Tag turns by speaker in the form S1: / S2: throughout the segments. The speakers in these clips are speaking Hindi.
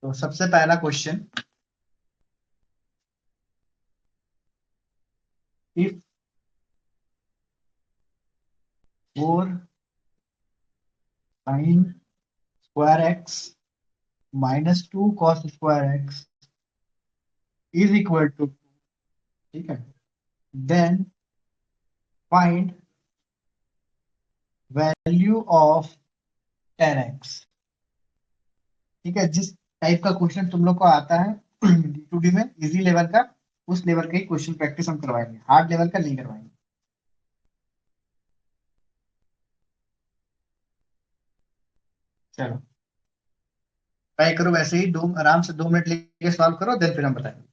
S1: तो सबसे पहला question, if 4 sin square x -2 cos square x is equal to, ठीक है, then find value of 10x। ठीक है, जिस टाइप का क्वेश्चन तुम लोग को आता है D2D में, इजी लेवल का, उस लेवल का ही क्वेश्चन प्रैक्टिस हम करवाएंगे, हार्ड लेवल का नहीं करवाएंगे। चलो ट्राई करो, वैसे ही दो आराम से 2 मिनट लेके सॉल्व करो, देन फिर हम बताएंगे।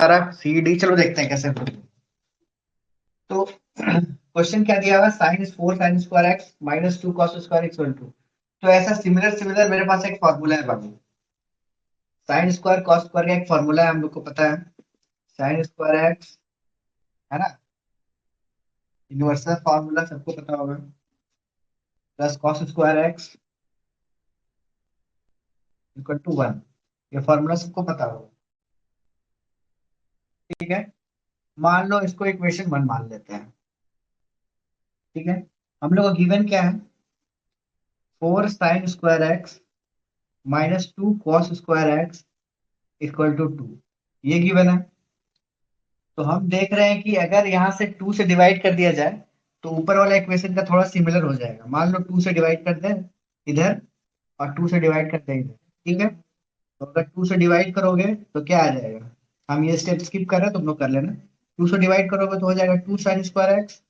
S1: सारा सी डी, चलो देखते हैं कैसे होगा। तो क्वेश्चन क्या दिया हुआ, sin 4 sin square x -2 cos square x 2। तो ऐसा सिमिलर सिमिलर मेरे पास एक फॉर्मूला है बाबू। साइन स्क्वायर कॉस स्क्वायर का एक फॉर्मूला है, हम लोग को पता है। साइन स्क्वायर एक्स, है ना, यूनिवर्सल फॉर्मूला सबको पता होगा, plus cos square x equal to 1। ये फॉर्मूला सबको पता होगा, ठीक है। मान लो इसको इक्वेशन 1 मान लेते हैं, ठीक है। हम लोग का गिवन क्या है, 4 sin square x -2 cos square x equal to 2, ये गिवन है। तो हम देख रहे हैं कि अगर यहाँ से 2 से डिवाइड कर दिया जाए तो ऊपर वाला इक्वेशन का थोड़ा सिमिलर हो जाएगा। मान लो 2 से डिवाइड कर दें इधर, और 2 से डिवाइड कर दें इधर, ठीक है। तो अगर 2 से डिवाइड करोगे तो क्या आ जाएगा, हम ये स्टेप स्किप कर रहे हैं, तुम लोग कर लेना। 2 से डिवाइड करोगे तो हो जाएगा 2 sin स्क्वायर एक्स,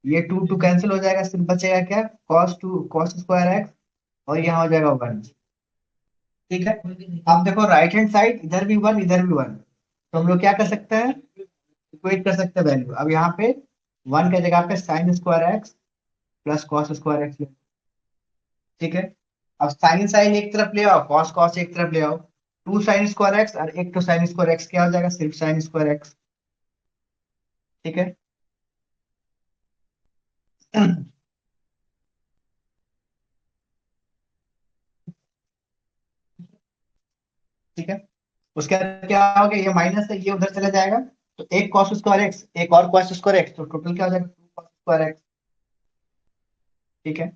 S1: ये 2 2 कैंसिल हो जाएगा, सिर्फ बचेगा क्या, cos स्क्वायर एक्स, और यहाँ हो जाएगा 1, ठीक है। अब देखो राइट हैंड साइड, इधर भी 1 इधर भी 1, तो हम लोग क्या कर सकते हैं, इक्वेट कर सकते हैं वैल्यू। अब यहाँ पे 1 के जगह पे sin square x plus cos square x, ठीक है। अब साइन साइन एक तरफ ले आओ, कॉस कॉस एक तरफ ले आओ, 2 sin स्क्वायर एक्स और एक 2 sin स्क्वायर एक्स, क्या हो जाएगा, सिर्फ sin स्क्वायर एक्स, ठीक है। ठीक है, उसके बाद क्या हो गया, ये माइनस है, ये उधर चला जाएगा, तो एक कॉस स्क्वायर एक्स, एक और कॉस स्क्वायर एक्स, तो टोटल क्या हो जाएगा, 2 cos स्क्वायर एक्स। ठीक है।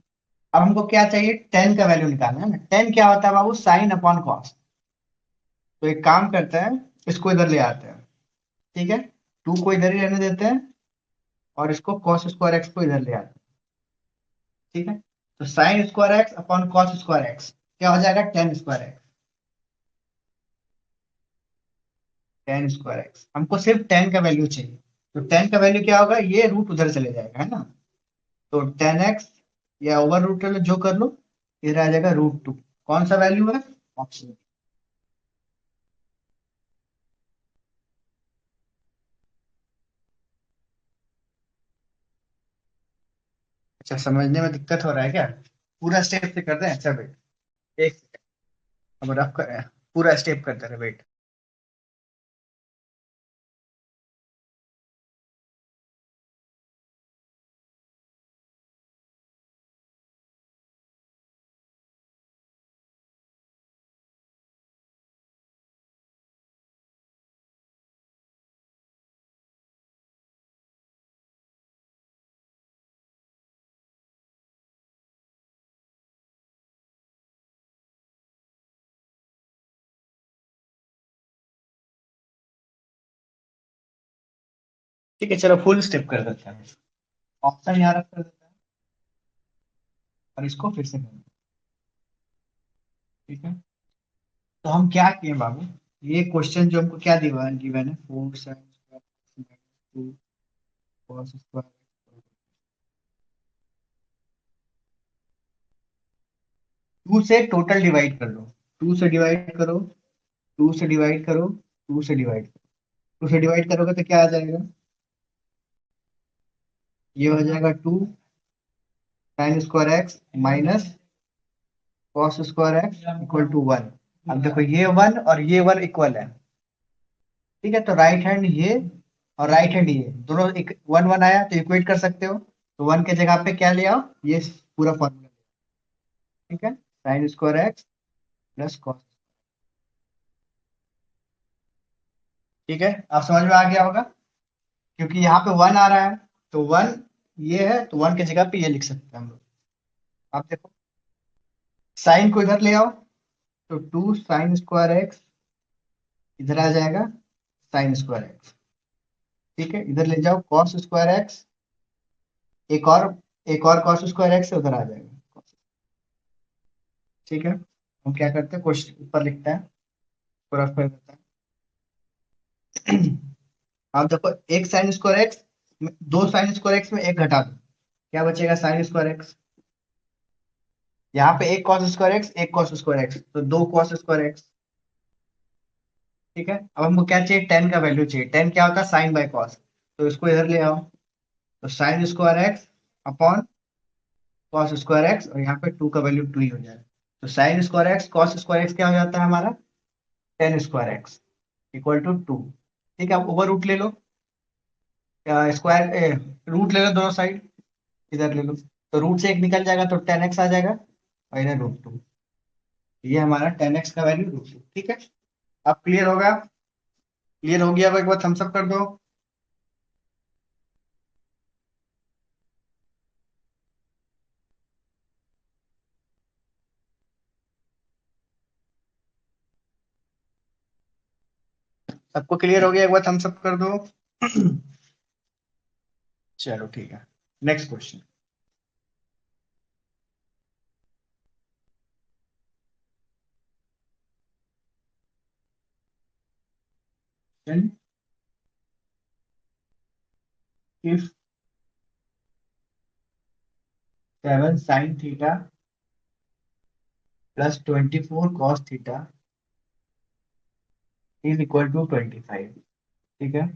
S1: अब हमको क्या चाहिए, टेन का वैल्यू निकालना है ना। टेन क्या होता है बाबू, साइन अपॉन कॉस। तो एक काम करते हैं, इसको इधर ले आते हैं। ठीक है, टू को इधर ही रहने देते हैं, और इसको कॉस स्क्वायर एक्स को इधर ले आते हैं। ठीक है, तो sine square x upon cos square x क्या हो जाएगा, ten square x. Ten square x, हमको सिर्फ टेन का वैल्यू चाहिए। तो टेन का वैल्यू क्या होगा, ये रूट उधर चले जाएगा, है ना। तो टेन एक्स या ओवर रूट लो, जो कर लो, इधर आ जाएगा रूट टू। कौन सा वैल्यू है, ऑप्शन। अच्छा, समझने में दिक्कत हो रहा है क्या, पूरा स्टेप से कर रहे हैं, अच्छा वेट, एक सेकंड, अब रफ कर रहे हैं, पूरा स्टेप करते रहे, वेट। ठीक है, चलो फुल स्टेप कर देते हैं। ऑप्शन यहाँ रख कर देते हैं, और इसको फिर से करते हैं। ठीक है, तो हम क्या किए बाबू, ये क्वेश्चन जो हमको क्या दिया गिवन है, four sine square two cos square, two से टोटल डिवाइड कर लो, टू से डिवाइड करो, टू से डिवाइड करो, टू से डिवाइड करो। टू से डिवाइड करोगे तो क्या आ जाएगा, ये हो जाएगा two sine square x minus cos square x equal to one. अब देखो ये वन और ये वन इक्वल है। ठीक है, तो राइट हैंड ये और राइट हैंड ये दोनों एक वन वन आया तो इक्वेट कर सकते हो। तो वन के जगह पे क्या ले आओ, ये पूरा फॉर्मूला। ठीक है, sign square x plus cos. ठीक है, आप समझ में आ गया होगा, क्योंकि यहाँ पे वन आ रहा है, तो वन ये है, तो वन की जगह पे ये लिख सकते हैं हम लोग। आप देखो, साइन को इधर ले आओ, तो टू साइन स्क्वायर एक्स इधर आ जाएगा, साइन स्क्वायर एक्स। ठीक है, इधर ले जाओ कॉस स्क्वायर एक्स, एक और एक और कॉस स्क्वायर एक्स उधर आ जाएगा। ठीक है, हम क्या करते हैं, क्वेश्चन ऊपर लिखते हैं, पूरा कर देते हैं। आप देखो, एक साइन स्क्वायर एक्स, दो साइन स्क्वायर एक्स में एक घटा दो, क्या बचेगा, साइन स्क्वायर एक्स। यहाँ पे एक कॉस स्क्वायर एक्स, एक कॉस स्क्वायर एक्स, तो दो कॉस स्क्वायर एक्स। ठीक है, अब हमको क्या चाहिए, टेन का वैल्यू चाहिए। टेन क्या होता है, साइन बाय कॉस। तो इसको इधर ले आओ, तो sine square x upon cos square x, और यहाँ पे टू का वैल्यू टू ही हो जाएगा। तो sine square x cos square x क्या हो जाता है हमारा, tan square x equal to two. ठीक है, अब ओवर रूट ले लो, स्क्वायर रूट ले लो दोनों साइड, इधर ले लो, तो रूट से एक निकल जाएगा, तो टेन एक्स आ जाएगा, और इधर रूट टू। ये हमारा टेन एक्स का वैल्यू रूट टू। ठीक है, अब क्लियर होगा, क्लियर हो गया तो एक बार थम्स अप कर दो। सबको क्लियर हो गया, एक बार थम्स अप कर दो। चलो ठीक है, next question. If seven sine theta plus 24 cos theta is equal to 25। ठीक है,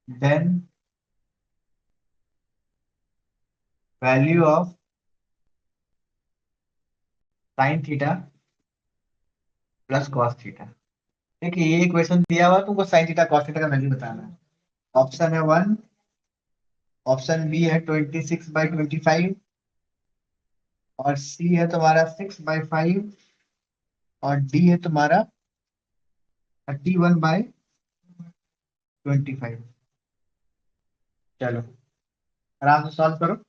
S1: then value of sine theta plus cos theta. ठीक है, ये इक्वेशन दिया हुआ है, तुमको साइन थीटा कॉस थीटा का वैल्यू बताना है। ऑप्शन है वन, ऑप्शन बी है 26/25, और सी है तुम्हारा 6/5, और डी है तुम्हारा 31/5। 25। चलो आराम से सॉल्व करो।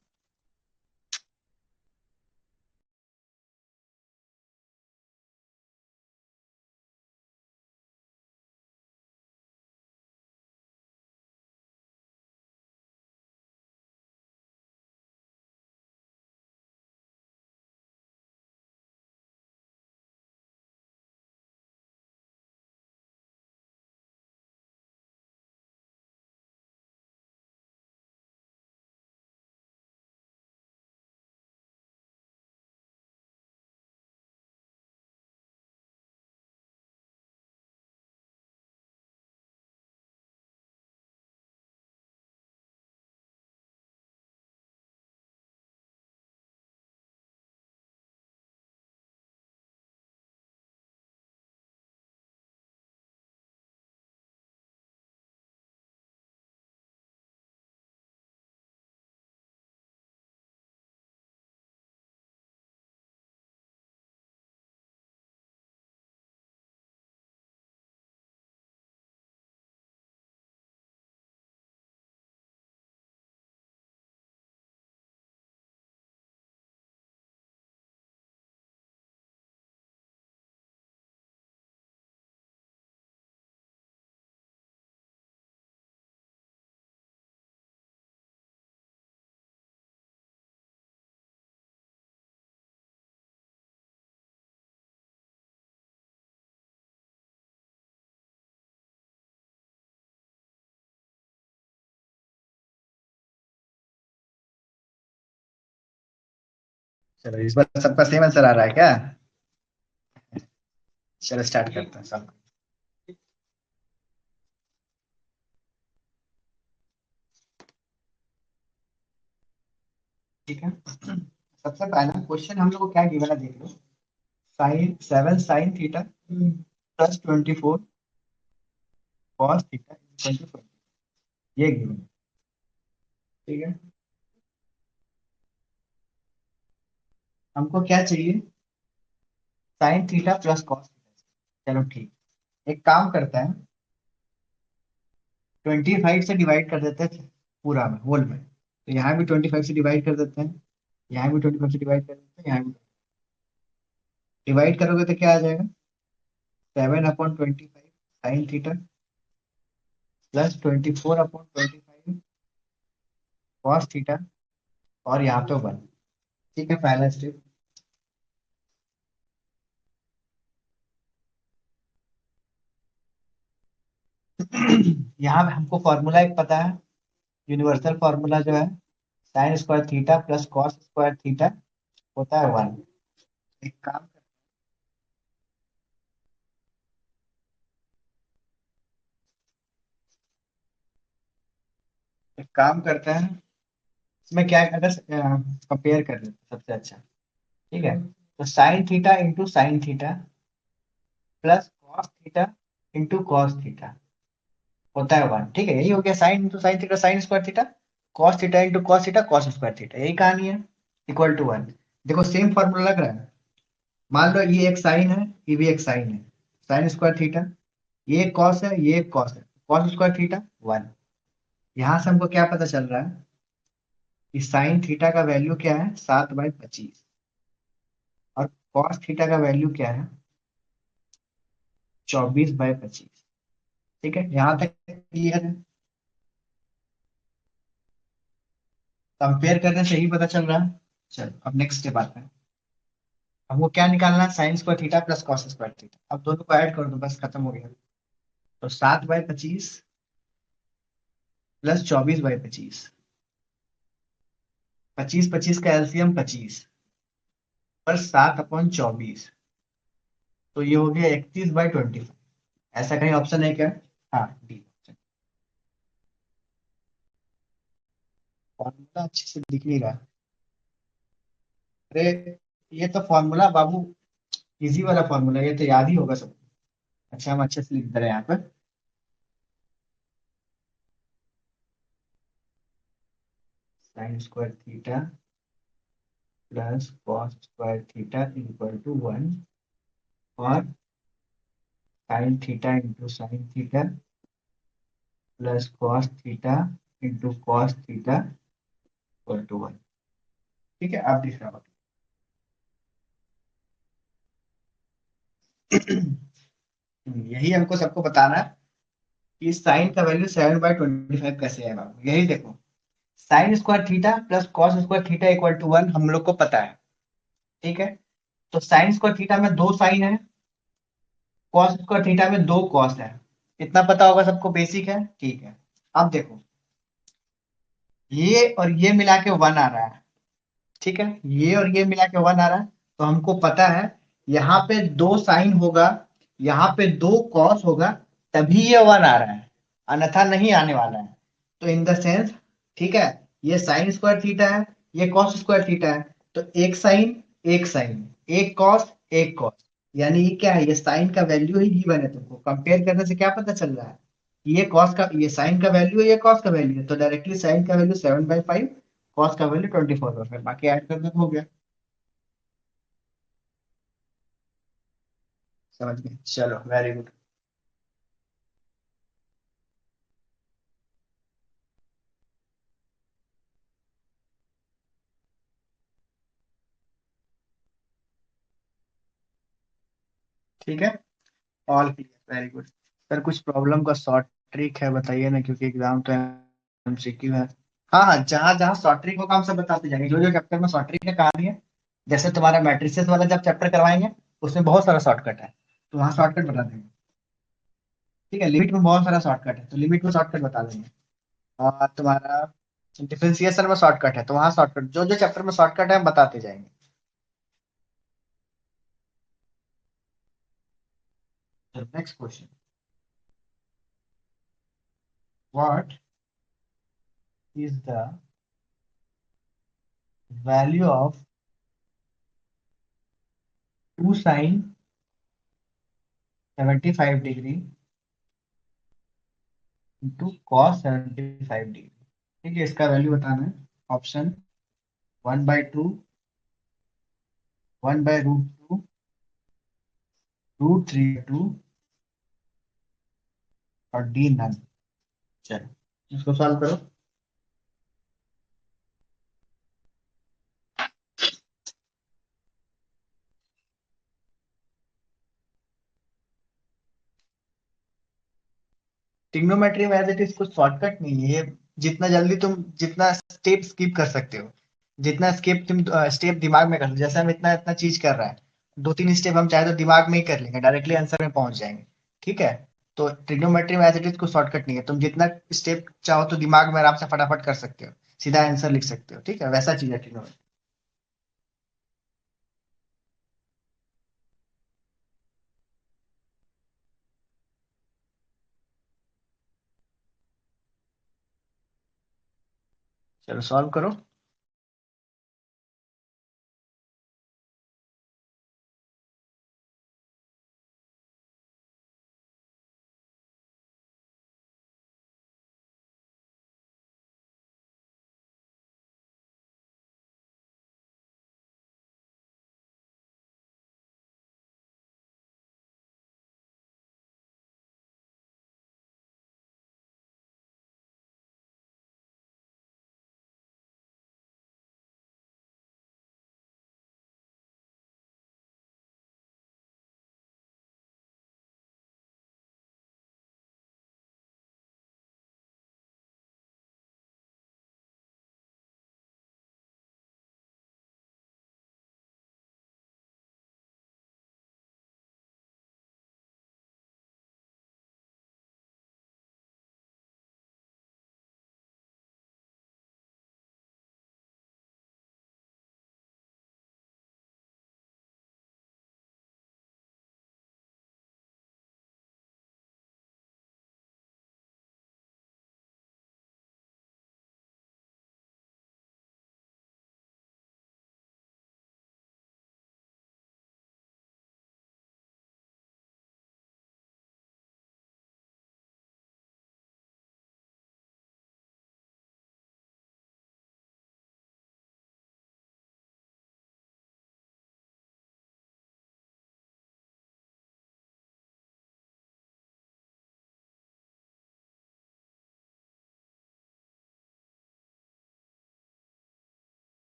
S1: चलो इस बार सबका सेम आंसर आ रहा है क्या? चलो स्टार्ट करते हैं सब। ठीक है, सबसे पहला क्वेश्चन हम लोग को क्या गिवन है देख लो। Sine 7 sin theta plus 24 cos theta equal to 20, ये गिवन है। ठीक है, हमको क्या चाहिए? Sine theta plus cos theta. चलो ठीक, एक काम करते हैं, 25 से डिवाइड कर देते हैं पूरा में, होल में। तो यहाँ भी 25 से डिवाइड कर देते हैं, यहाँ भी 25 से डिवाइड कर देते हैं, यहाँ भी डिवाइड करोगे तो क्या आ जाएगा? 7/25 sign theta plus 24/25 cos theta, और यहाँ पे 1। ठीक है, पहला स्टेप। यहाँ पे हमको फॉर्मूला एक पता है, यूनिवर्सल फॉर्मूला जो है, sign square theta plus cos square theta होता है 1। एक काम एक काम करते हैं, इसमें क्या अगर कंपेयर कर लेते हैं सबसे अच्छा। ठीक है, तो sign theta into sine theta plus cos theta into cos theta होता है 1। ठीक है, यही हो गया, sine into sine theta sine square theta, cos theta into cos theta cos square theta, यही कहानी है, इक्वल टू 1। देखो सेम फॉर्मूला लग रहा है। मान लो ये एक साइन है, ये भी एक साइन है, साइन स्क्वायर थीटा, ये एक कॉस है, ये एक कॉस है, कॉस स्क्वायर थीटा 1। यहाँ से हमको क्या पता चल रहा है कि साइन थीटा का वैल्यू क्या है? 7/25। और कॉस थीटा का वैल्यू क्या है? 24/25। ठीक है, यहाँ तक क्लियर है? कंपेयर करने से ही पता चल रहा है। चलो अब नेक्स्ट स्टेप आता है, हमको क्या निकालना है? Sign square theta plus cos square theta. अब दोनों को ऐड कर दो, बस खत्म हो गया। तो 7/25 प्लस 24/25, 25 25 का एलसीएम 25, पर 7/24, तो ये हो गया 31/25। ऐसा कहीं ऑप्शन है क्या? हाँ, डी। फॉर्मूला अच्छे से दिख नहीं रहा। अरे ये तो फॉर्मूला बाबू इजी वाला फॉर्मूला, ये तो याद ही होगा सबको। अच्छा, हम अच्छे से लिख दे रहे हैं यहाँ पर। Sine square theta plus cos square theta equal to 1, और sine theta into sine theta plus cos theta into cos theta equal to 1। ठीक है, अब तीसरा बात। यही हमको सबको बताना है कि साइन का वैल्यू 7/25 कैसे है बाबू। यही देखो, sine square theta plus cos square theta equal to 1 हम लोग को पता है। ठीक है, तो साइन स्क्वायर थीटा में दो साइन है, कॉस स्क्वायर थीटा में दो कॉस है। इतना पता होगा सबको, बेसिक है। ठीक है, अब देखो, ये और ये मिला के 1 आ रहा है। ठीक है, ये और ये मिला के 1 आ रहा है, तो हमको पता है यहाँ पे दो साइन होगा, यहाँ पे दो कॉस होगा, तभी ये 1 आ रहा है, अन्यथा नहीं आने वाला है। तो इन द सेंस, ठीक है, ये साइन स्क्वायर थीटा है, ये कॉस स्क्वायर थीटा है, तो एक साइन एक साइन, एक कॉस एक कॉस, यानी ये क्या है, ये साइन का वैल्यू ही गिवन है। तुमको कंपेयर करने से क्या पता चल रहा है, ये कॉस का, ये साइन का वैल्यू है, ये कॉस का वैल्यू है, तो डायरेक्टली साइन का वैल्यू 7/5, कॉस का वैल्यू 24 और फिर बाकी ऐड कर दो तो हो गया। समझ गए, चलो वेरी गुड। ठीक है, all clear, very good. Sir कुछ प्रॉब्लम का शॉर्ट ट्रिक है बताइए ना, क्योंकि एग्जाम तो एमसीक्यू है। हाँ हाँ, जहाँ जहाँ शॉर्ट ट्रिक होगा हम सब बताते जाएंगे, जो जो चैप्टर में शॉर्ट ट्रिक है कहानी है। जैसे तुम्हारा मैट्रिसेस वाला जब चैप्टर करवाएंगे, उसमें बहुत सारा शॉर्टकट है, तो वहाँ शॉर्टकट बता देंगे। ठीक है, लिमिट में बहुत सारा शॉर्टकट है, तो लिमिट में शॉर्टकट बता देंगे। और तुम्हारा डिफरेंशिएशन में शॉर्टकट है, तो वहाँ शॉर्टकट, जो जो चैप्टर में शॉर्टकट है हम बताते जाएंगे। Next question, what is the value of 2 sine 75 degree into cos 75 degree. ठीक है, इसका वैल्यू बताना है। ऑप्शन 1/2, 1/√2, √3/2 और डी नन। चलो इसको सॉल्व करो। ट्रिग्नोमेट्री में एज इट इज कुछ शॉर्टकट नहीं है ये। जितना जल्दी तुम जितना स्टेप स्किप कर सकते हो, जितना स्किप तुम स्टेप दिमाग में कर लो, जैसे हम इतना इतना चीज कर रहे हैं, दो तीन स्टेप हम चाहे तो दिमाग में ही कर लेंगे, डायरेक्टली आंसर में पहुंच जाएंगे। ठीक है, तो ट्रिग्नोमेट्री में एज इट इज कोई शॉर्टकट नहीं है, तुम जितना स्टेप चाहो तो दिमाग में आराम से फटाफट कर सकते हो, सीधा आंसर लिख सकते हो। ठीक है, वैसा चीज है ट्रिग्नोमेट्री। चलो सॉल्व करो।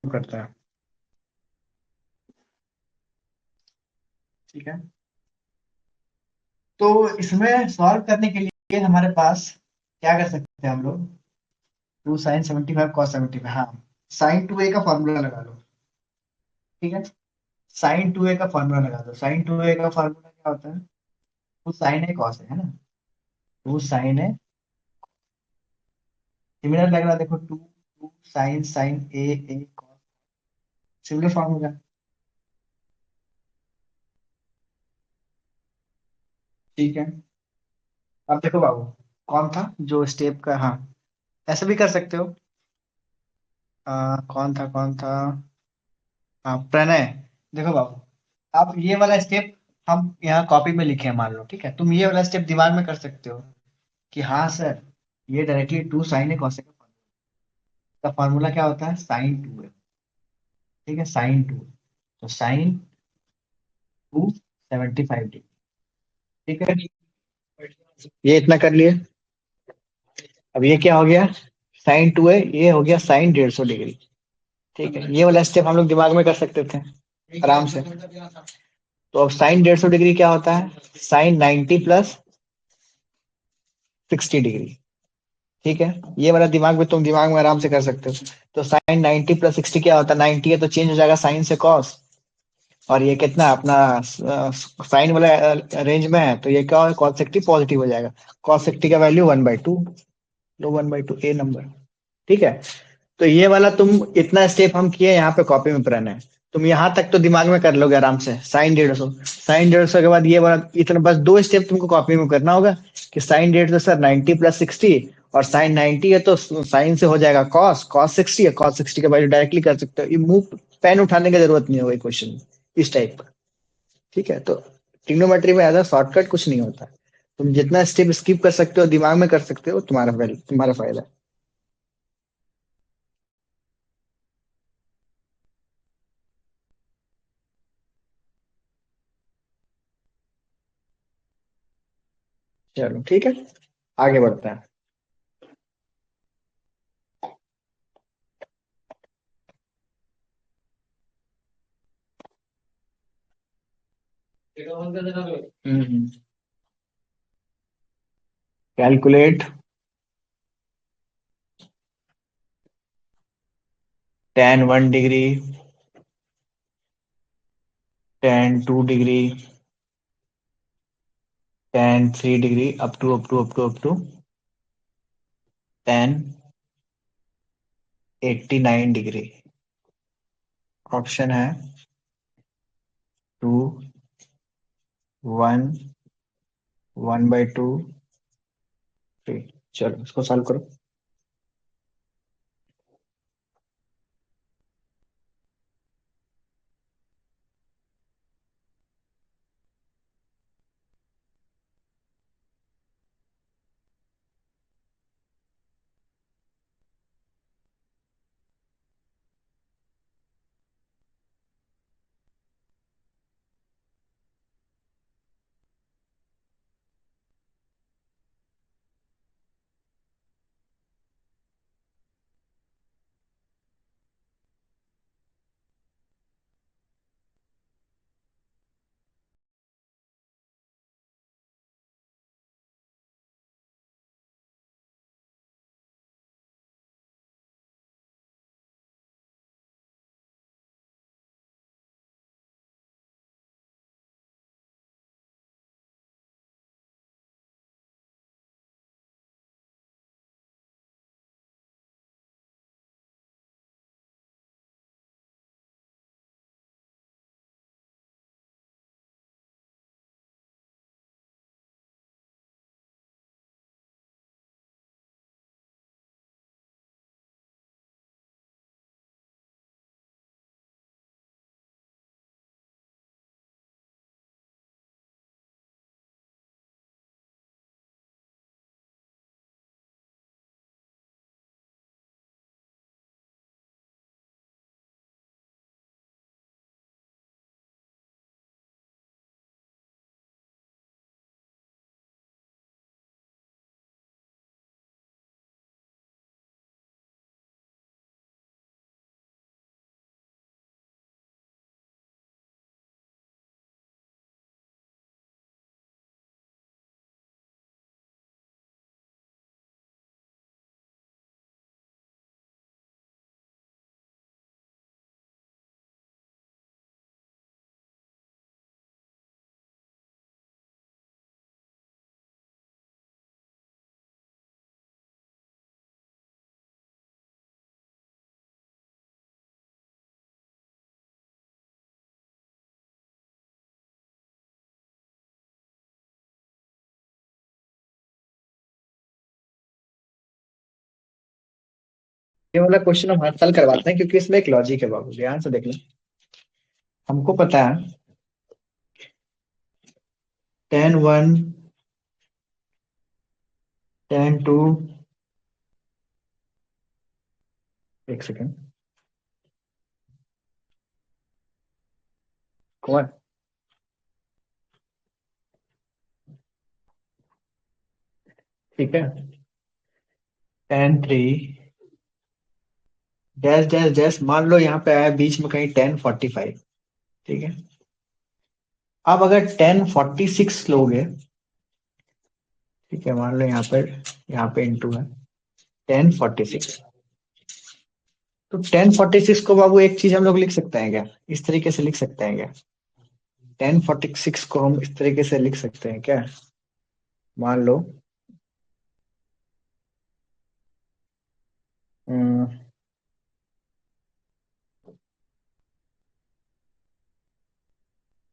S1: करता है। ठीक है। तो इसमें सॉल्व करने के लिए हमारे पास क्या कर सकते हैं हम लोग? 2 sin 75 cos 75, हाँ। sin 2a का फॉर्मूला लगा लो। ठीक है। sin 2a का फॉर्मूला लगा दो। sin 2a का फॉर्मूला क्या होता है? टू साइन ए कॉस है ना? To sign A. सिमिलर लग रहा है, देखो, two two sine sine A cos. Similar formula. ठीक है। अब देखो बाबू, कौन था जो स्टेप का, हाँ, ऐसे भी कर सकते हो। कौन था? हाँ, प्रणय। देखो बाबू, अब ये वाला स्टेप हम यहाँ कॉपी में लिखे हैं, मान लो, ठीक है, तुम ये वाला स्टेप दिमाग में कर सकते हो कि हाँ सर, ये डायरेक्टली टू साइन है कॉस का फॉर्मूला क्या होता है? sin 2 है। ठीक है, sin 2। तो sin 2 75 डिग्री। ठीक है, ये इतना कर लिए। अब ये क्या हो गया? sin 2 है, ये हो गया sin 150 डिग्री। ठीक है, ये वाला स्टेप हम लोग दिमाग में कर सकते थे आराम से। तो अब sin 150 डिग्री क्या होता है? sin 90 + 60 degree. ठीक है, ये वाला दिमाग में तुम दिमाग में आराम से कर सकते हो। तो sin 90 + 60 क्या होता है? 90 है तो चेंज हो जाएगा साइन से कॉस। और ये कितना अपना साइन वाला रेंज में है, तो ये क्या है? cos 60 पॉजिटिव हो जाएगा। cos 60 का वैल्यू 1/2। लो 1/2 ए नंबर। ठीक है। तो ये वाला तुम, इतना स्टेप हम किए यहाँ पे कॉपी में प्लान है। तुम यहाँ तक तो दिमाग में कर लोगे आराम से। sin 150 के बाद ये वाला, इतना बस 2 स्टेप तुमको कॉपी में करना होगा कि sin 150 सर 90 + 60, और sin 90 है तो साइन से हो जाएगा cos 60 है, cos 60 का वैल्यू डायरेक्टली कर सकते हो। ये मुंह पेन उठाने की जरूरत नहीं होगी क्वेश्चन इस टाइप का। ठीक है। तो ट्रिग्नोमेट्री में ऐसा शॉर्टकट कुछ नहीं होता। तुम जितना स्टेप स्किप कर सकते हो, दिमाग में कर सकते हो, तुम्हारा फायदा है। चलो ठीक है, आगे बढ़ते हैं। Calculate tan 1 degree, tan 2 degree, tan 3 degree, up to tan 89 degree. Option है 2, 1, 1/2, 3। चलो इसको सॉल्व करो। ये वाला क्वेश्चन हम हर साल करवाते हैं क्योंकि इसमें एक लॉजिक है बाबू, ध्यान से देख लो। हमको पता है tan 1, tan 2, एक सेकेंड, कौन, ठीक है, tan 3 डैश डैश डैश, मान लो यहाँ पे आया बीच में कहीं tan 45, ठीक है। अब अगर tan 46 लोगे, ठीक है, मान लो यहाँ पे इंटू है tan 46, तो tan 46 को बाबू एक चीज हम लोग लिख सकते हैं क्या, इस तरीके से लिख सकते हैं क्या, tan 46 को हम इस तरीके से लिख सकते हैं क्या, मान लो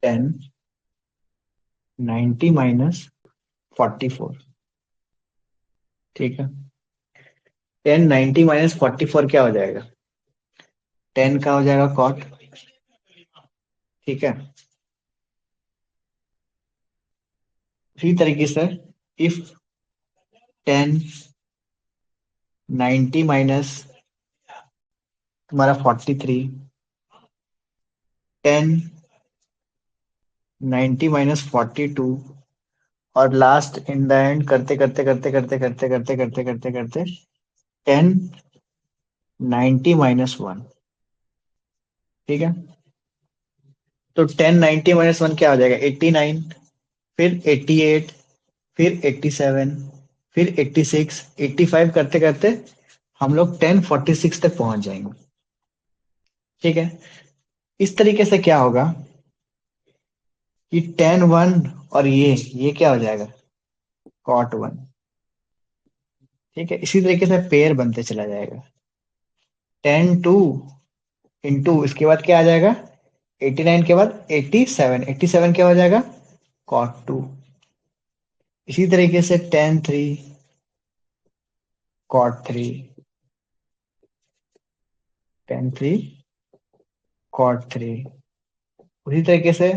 S1: 10 90 - 44, ठीक है। 10 90 - 44 क्या हो जाएगा, 10 का हो जाएगा कॉट, ठीक है। इसी तरीके से इफ 10 90 माइनस तुम्हारा 43, 10 90 - 42, और लास्ट इन द एंड करते करते करते करते करते करते करते करते करते 10 90 - 1, ठीक है। तो 10 90 - 1 क्या हो जाएगा, 89, फिर 88, फिर 87, फिर 86, 85 करते करते हम लोग 10 46 तक पहुंच जाएंगे, ठीक है। इस तरीके से क्या होगा कि tan 1 और ये क्या हो जाएगा, cot 1, ठीक है। इसी तरीके से पेयर बनते चला जाएगा, tan 2 इंटू इसके बाद क्या आ जाएगा, 89 के बाद 87, 87 क्या हो जाएगा, cot 2। इसी तरीके से tan 3 cot 3, tan 3 cot 3, उसी तरीके से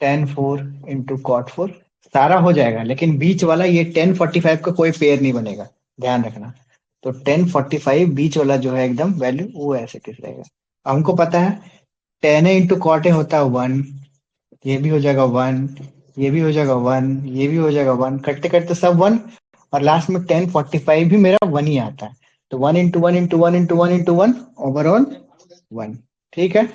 S1: tan 4 इंटू cot 4, सारा हो जाएगा, लेकिन बीच वाला ये 10 45 का कोई पेयर नहीं बनेगा, ध्यान रखना। तो 10 45 बीच वाला जो है एकदम वैल्यू वो ऐसे किस रहेगा। हमको पता है tan इंटू कॉट होता है 1, ये भी हो जाएगा 1, ये भी हो जाएगा 1, ये भी हो जाएगा 1, करते करते सब 1, और लास्ट में 10 45 भी मेरा 1 ही आता है। तो 1 इंटू 1 इंटू 1 इंटू 1 ओवरऑल 1, ठीक है।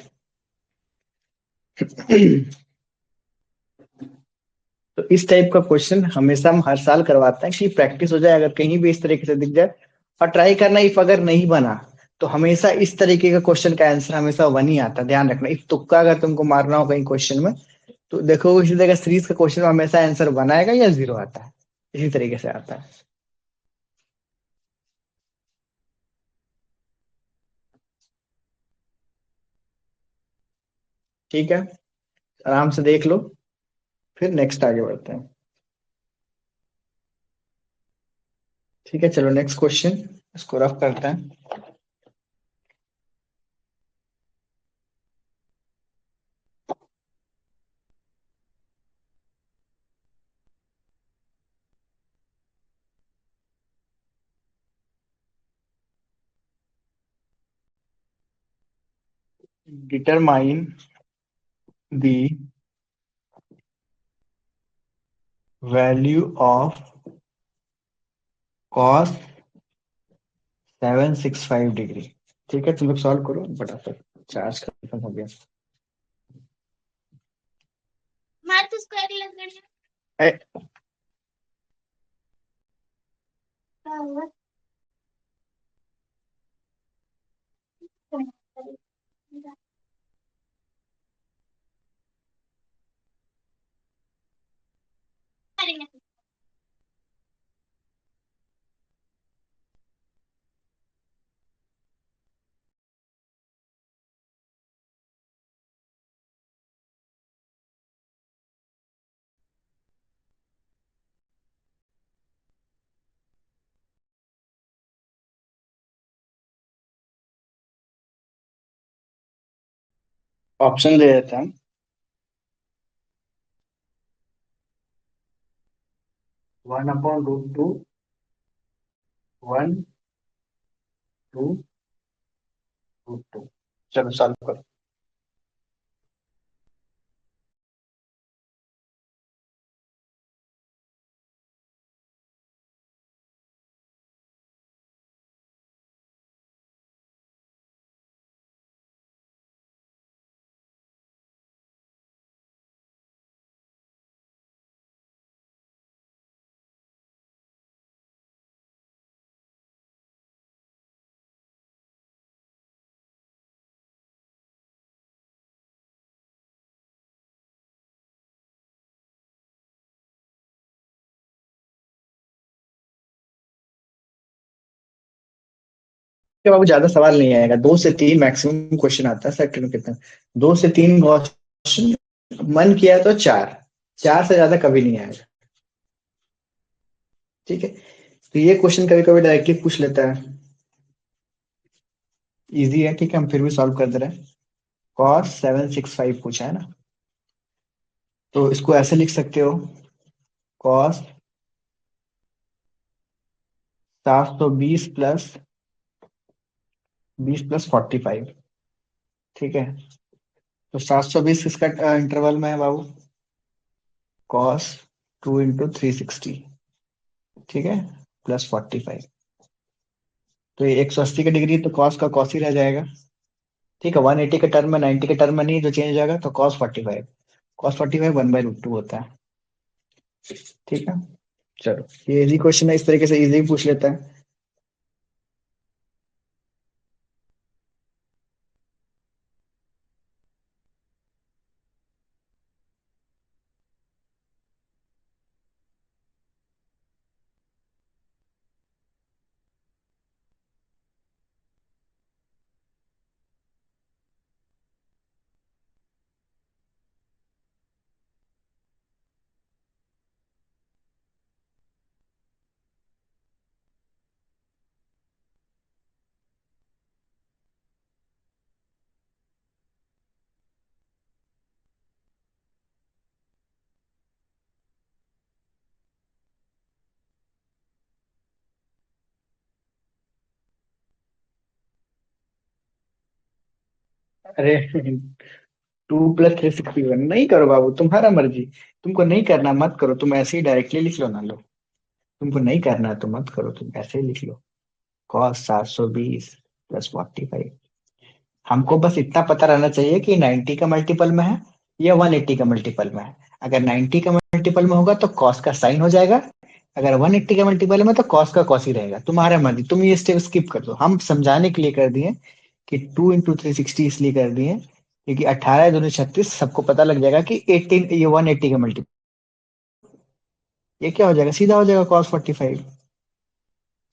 S1: तो इस टाइप का क्वेश्चन हमेशा हम हर साल करवाते हैं कि प्रैक्टिस हो जाए, अगर कहीं भी इस तरीके से दिख जाए। और ट्राई करना, इफ अगर नहीं बना तो हमेशा इस तरीके का क्वेश्चन का आंसर हमेशा 1 ही आता है, ध्यान रखना। इफ तुक्का अगर तुमको मारना हो कहीं क्वेश्चन में, तो देखो इसी तरह सीरीज का क्वेश्चन में हमेशा आंसर 1 आएगा या 0 आता है, इसी तरीके से आता है, ठीक है। आराम से देख लो, फिर नेक्स्ट आगे बढ़ते हैं, ठीक है। चलो नेक्स्ट क्वेश्चन, इसको रफ करते हैं। Determine the value of cos 765 degree, ठीक है। तुम लोग सॉल्व करो फटाफट, चार्ज खत्म हो गया। ए, ऑप्शन दे देते हैं। 1/√2, 1/√2। चलो सॉल्व करो। क्या बाबू, ज्यादा सवाल नहीं आएगा, 2 से 3 मैक्सिमम क्वेश्चन आता है सेक्टर में कितना। 2 से 3 क्वेश्चन, मन किया तो 4, 4 से ज्यादा कभी नहीं आएगा। ठीक है, तो ये क्वेश्चन कभी कभी डायरेक्टली पूछ लेता है। इजी है, ठीक है, हम फिर भी सॉल्व कर दे रहे हैं। cos 765 पूछा है ना, तो इसको ऐसे लिख सकते हो। cos 720 plus 20 plus 45। ठीक है, तो 720 किसका इंटरवल में है बाबू? cos 2 × 360। ठीक है, +45। तो ये 180 का डिग्री, तो कॉस का कॉस ही रह जाएगा। ठीक है, 180 के टर्म में, 90 के टर्म में नहीं जो चेंज हो जाएगा, तो cos 45। cos 45 1/√2 होता है। ठीक है, चलो ये इजी क्वेश्चन है, इस तरीके से इजी पूछ लेता है। अरे 2 + 360 नहीं करो बाबू, तुम्हारा मर्जी। तुमको नहीं करना मत करो, तुम ऐसे ही डायरेक्टली लिख लो ना लो। तुमको नहीं करना है तो मत करो, तुम ऐसे ही लिख लो। cos 720 + 45। हमको बस इतना पता रहना चाहिए कि 90 का मल्टीपल में है या 180 का मल्टीपल में है। अगर 90 का मल्टीपल में होगा तो कॉस का साइन हो जाएगा। अगर 180 का मल्टीपल में तो कॉस का कॉस ही रहेगा। तुम्हारा मर्जी, तुम ये स्टेप स्किप कर दो, हम समझाने के लिए कर दिए कि 2 × 360 इसलिए कर दिए क्योंकि 18 × 2 = 36, सबको पता लग जाएगा कि 18 ये 180 का मल्टीपल। ये क्या हो जाएगा, सीधा हो जाएगा cos 45।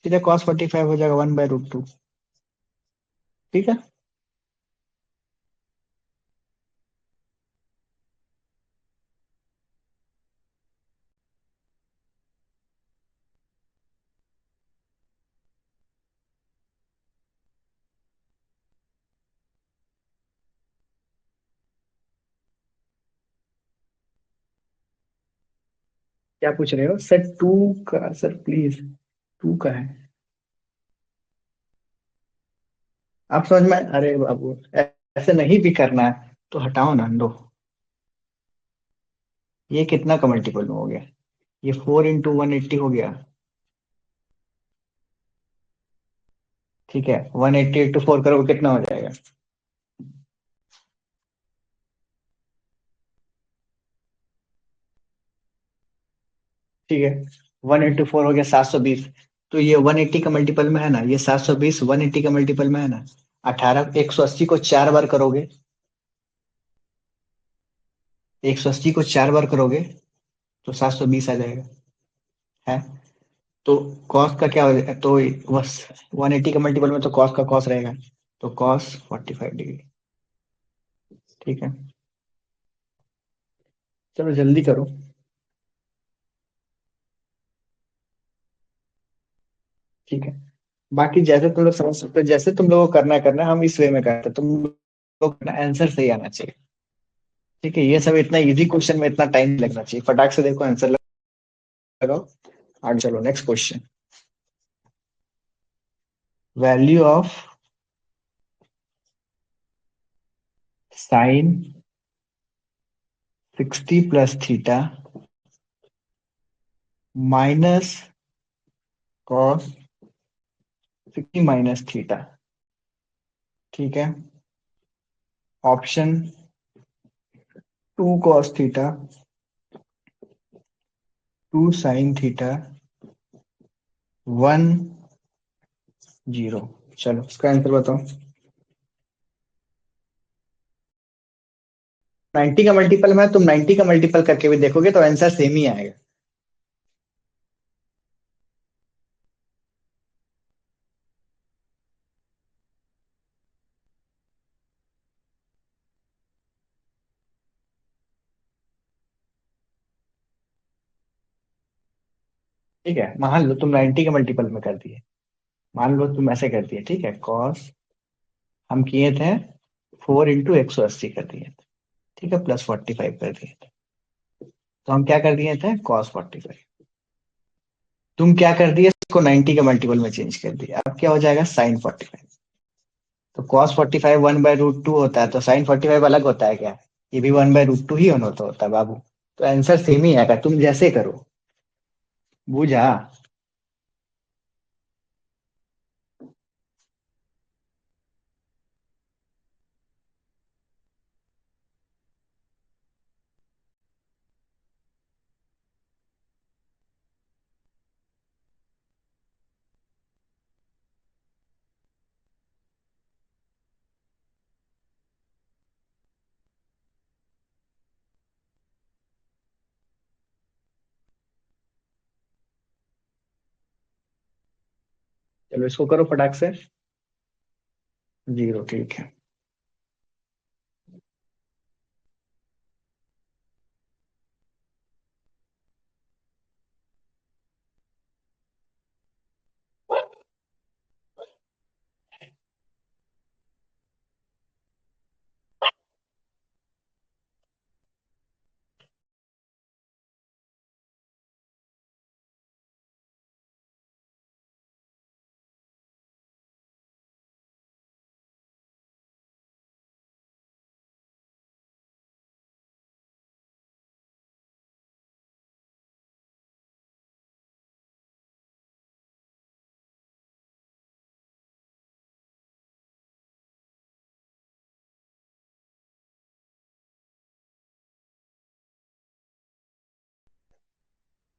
S1: सीधा cos 45 हो जाएगा 1/√2। ठीक है, क्या पूछ रहे हो सर? टू का सर प्लीज, टू का है। आप समझ में, अरे बाबू ऐसे नहीं भी करना है तो हटाओ ना, लो। ये कितना का मल्टीपल में हो गया? ये 4 × 180 हो गया। ठीक है, 180 × 4 करोगे कितना हो जाएगा? ठीक है, 1 × 4 हो गया 720। तो ये 180 का मल्टीपल में है ना, ये 720 180 का मल्टीपल में है ना। 180 को 4 बार करोगे, 180 को 4 बार करोगे तो 720 आ जाएगा। है, तो कॉस का क्या हो जाएगा, तो बस 180 का मल्टीपल में तो कॉस का कॉस रहेगा। तो cos 45 डिग्री। ठीक है, चलो जल्दी करो। ठीक है, बाकी जैसे तुम लोग समझ सकते हो, जैसे तुम लोगों को करना है करना है, हम इस वे में करते हैं। तुम तो आंसर सही आना चाहिए। ठीक है, ये सब इतना इजी क्वेश्चन में इतना टाइम लगना चाहिए, फटाक से देखो आंसर लगाओ। आगे चलो, next question. Value of sign 60 plus theta minus cos 60 minus theta. ठीक है, option 2 cos theta, 2 sine theta, 1 0। चलो इसका आंसर बताओ। 90 का मल्टीपल में तुम 90 का मल्टीपल करके भी देखोगे तो आंसर सेम ही आएगा। ठीक है, मान लो तुम 90 के मल्टीपल में कर दिए, मान लो तुम ऐसे कर दिए। ठीक है, कॉस हम किए थे 4 × 180 कर दिए थे। ठीक है, प्लस 45 कर दिए थे। तो हम क्या कर दिए थे, कॉस 45। तुम क्या कर दिए, इसको 90 के मल्टीपल में चेंज कर दिया, अब क्या हो जाएगा, साइन 45। तो कॉस 45 1/√2 होता है, तो साइन 45 अलग होता है क्या? ये भी 1/√2 ही होता है बाबू। तो आंसर सेम ही आएगा, तुम जैसे करो। बुझा? चलो इसको करो फटाक से। 0, ठीक है।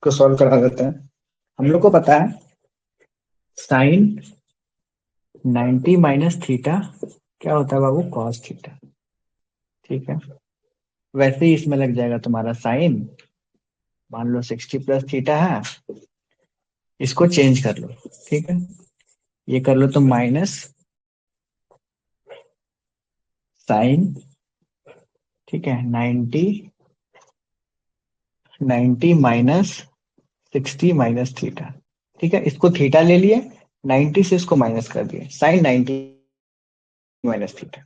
S1: को सॉल्व करा देते हैं। हम लोग को पता है साइन 90 माइनस थीटा क्या होता है बाबू, कॉस थीटा। ठीक है, वैसे ही इसमें लग जाएगा तुम्हारा साइन, मान लो 60 प्लस थीटा है, इसको चेंज कर लो। ठीक है, ये कर लो तो माइनस साइन, ठीक है, 90 90 माइनस 60 माइनस थीटा। ठीक है, इसको थीटा ले लिए, 90 से इसको माइनस कर दिए, साइन 90 माइनस थीटा।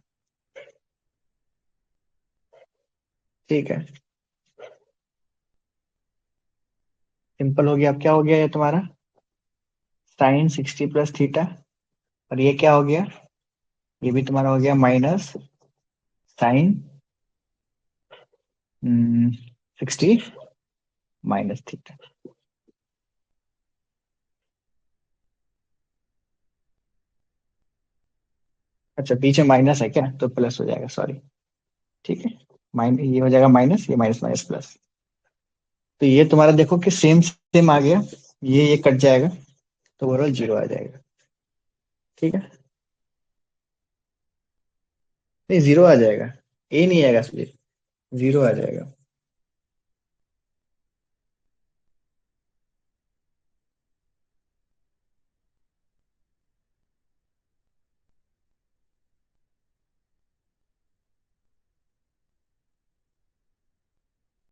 S1: ठीक है, सिंपल हो गया। अब क्या हो गया ये तुम्हारा, साइन 60 प्लस थीटा, और ये क्या हो गया, ये भी तुम्हारा हो गया माइनस साइन 60 माइनस थीटा। अच्छा, बीच में माइनस है क्या, तो प्लस हो जाएगा, सॉरी। ठीक है, माइनस ये हो जाएगा माइनस, ये माइनस माइनस प्लस। तो ये तुम्हारा देखो कि सेम सेम आ गया, ये कट जाएगा, तो ओवरऑल 0 आ जाएगा। ठीक है, नहीं 0 आ जाएगा, ए नहीं आएगा, 0 आ जाएगा।